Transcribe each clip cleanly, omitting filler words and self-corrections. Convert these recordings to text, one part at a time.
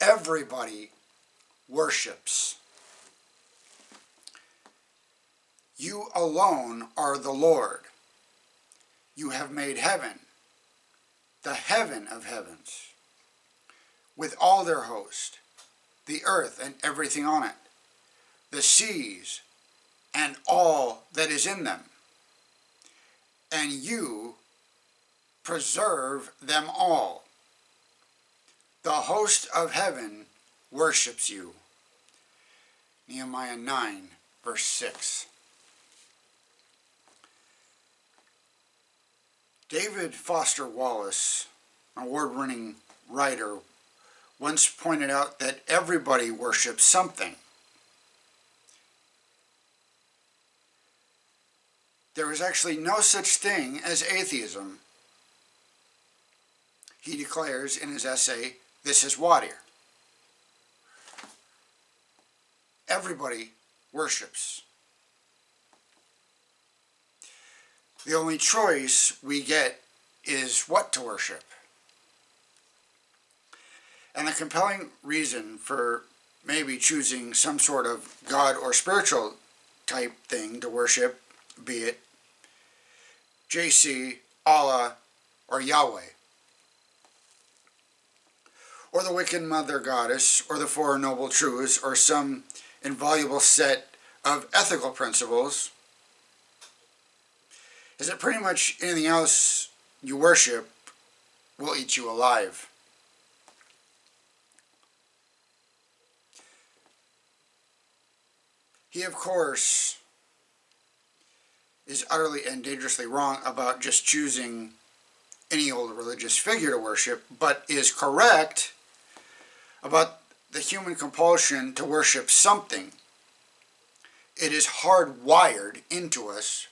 Everybody worships. You alone are the Lord. You have made heaven, the heaven of heavens, with all their host, the earth and everything on it, the seas and all that is in them, and you preserve them all. The host of heaven worships you. Nehemiah 9, verse 6. David Foster Wallace, an award-winning writer, once pointed out that everybody worships something. There is actually no such thing as atheism, he declares in his essay, This is Water. Everybody worships. The only choice we get is what to worship. And the compelling reason for maybe choosing some sort of God or spiritual type thing to worship, be it JC, Allah, or Yahweh, or the Wiccan Mother Goddess, or the Four Noble Truths, or some invaluable set of ethical principles, is that pretty much anything else you worship will eat you alive. He, of course, is utterly and dangerously wrong about just choosing any old religious figure to worship, but is correct about the human compulsion to worship something. It is hardwired into us,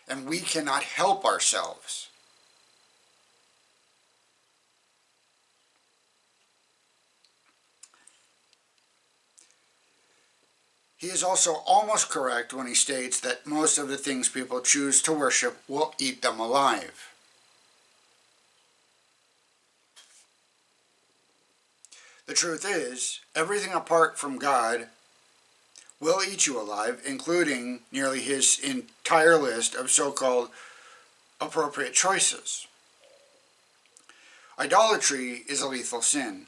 and we cannot help ourselves. He is also almost correct when he states that most of the things people choose to worship will eat them alive. The truth is, everything apart from God will eat you alive, including nearly his entire list of so-called appropriate choices. Idolatry is a lethal sin.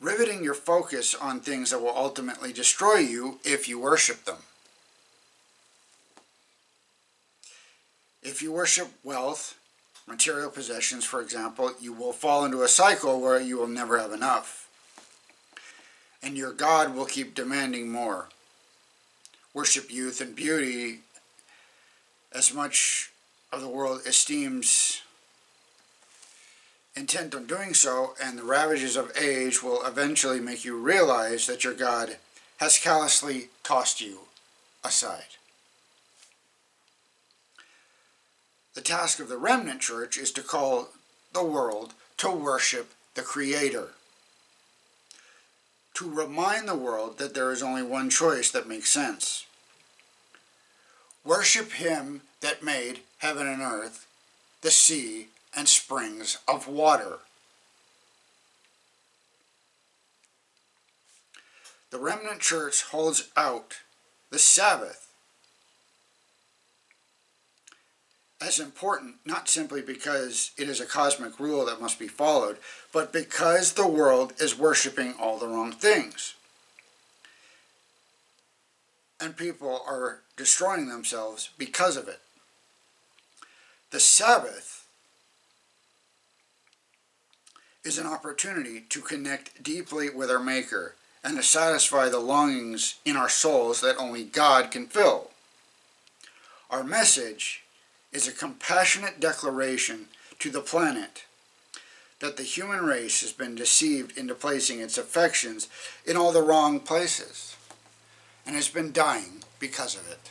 Riveting your focus on things that will ultimately destroy you if you worship them. If you worship wealth, material possessions, for example, you will fall into a cycle where you will never have enough. And your God will keep demanding more. Worship youth and beauty as much of the world esteems intent on doing so, and the ravages of age will eventually make you realize that your God has callously tossed you aside. The task of the remnant church is to call the world to worship the Creator. To remind the world that there is only one choice that makes sense. Worship Him that made heaven and earth, the sea, and springs of water. The remnant church holds out the Sabbath as important, not simply because it is a cosmic rule that must be followed, but because the world is worshiping all the wrong things. And people are destroying themselves because of it. The Sabbath is an opportunity to connect deeply with our Maker and to satisfy the longings in our souls that only God can fill. Our message is a compassionate declaration to the planet that the human race has been deceived into placing its affections in all the wrong places and has been dying because of it.